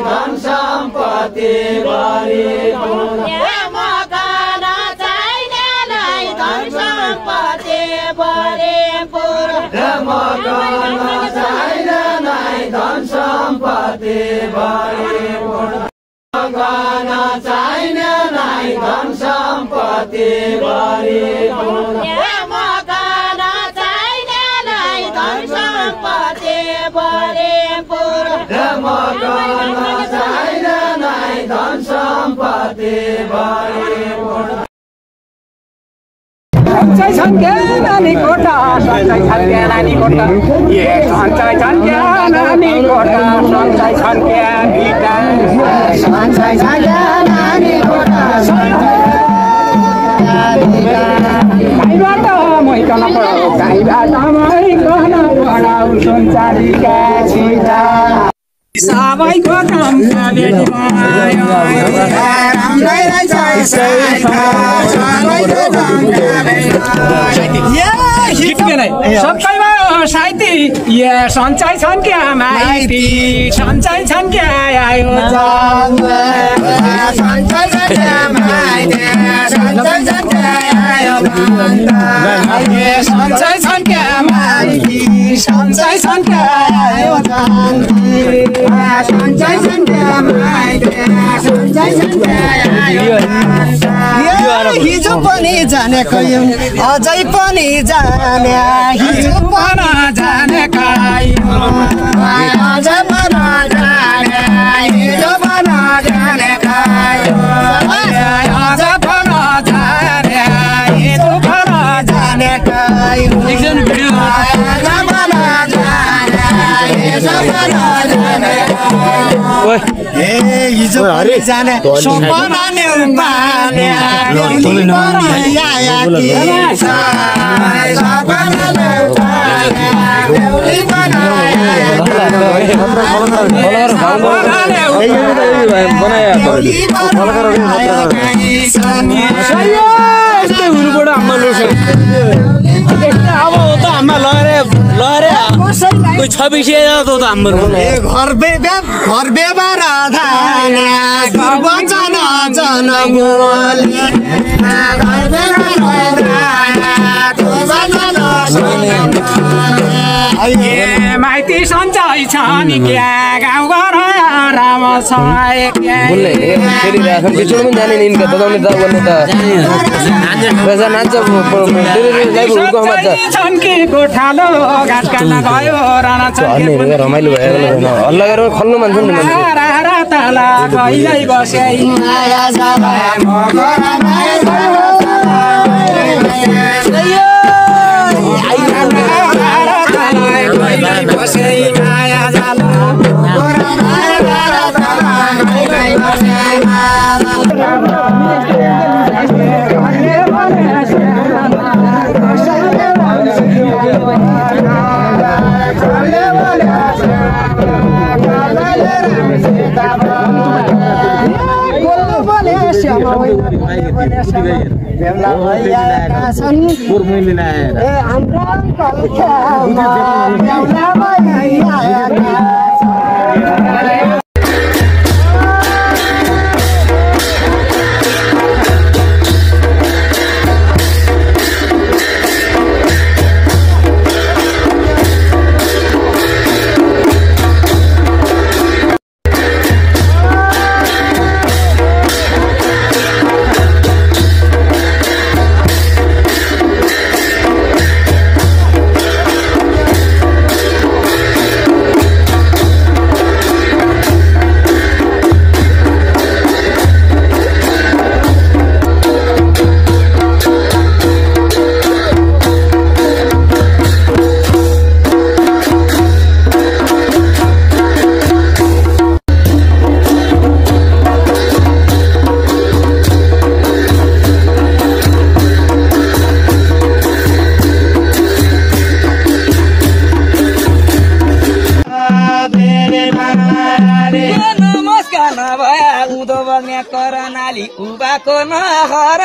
धन सम्पत्ति भरिपूर्ण मकान छैन नै धन सम्पत्ति भरिपूर्ण मकान छैन नै धन सम्पत्ति भरिपूर्ण मकान छैन नै धन सम्पत्ति भरिपूर्ण मकान छैन नै धन सम्पत्ति भरिपूर्ण मकान छैन नै धन सम्पत्ति भरिपूर्ण सञ्चय छन् क्या नानी कोटा सञ्चय छन् क्या नानी कोटा ए सञ्चय छन् क्या नानी कोटा सञ्चय छन् क्या भिटा सञ्चय छन् क्या नानी कोटा गाईबाट मैकन पढाऊ गाईबाट मैकन पढाऊ सञ्चारीका छिटा सबैको काम सबैमा साहित्य सञ्चय छन् क्या माइती सञ्चय छन् क्या आयो सञ्चय छन् क्या माइती सञ्चय छन् क्या आयो सञ्चय छन् क्या माइती सञ्चय छन् क्या आयो सञ्चय छन् क्या माइती सञ्चय छन् क्या आयो हिजो पनि जानेको अझै पनि जाने हिजो पनि जानेका अझै पनि जाने हिजो पनि जानेका अझै पनि जाने हिजो पनि जानेका अझै पनि जाने हिजो पनि जानेका हिजो पनि जाने सपना न्युपाने घर व्यवहार वचन जन माइती सञ्चय छ नि क्या गाउँ घर राम छ छन् कि गोठालो घाट काट्न गयो रमाइलो भयो हल्ला गरेर खल्नु मान्छ नि तला गइलै बस्या उबाको नहर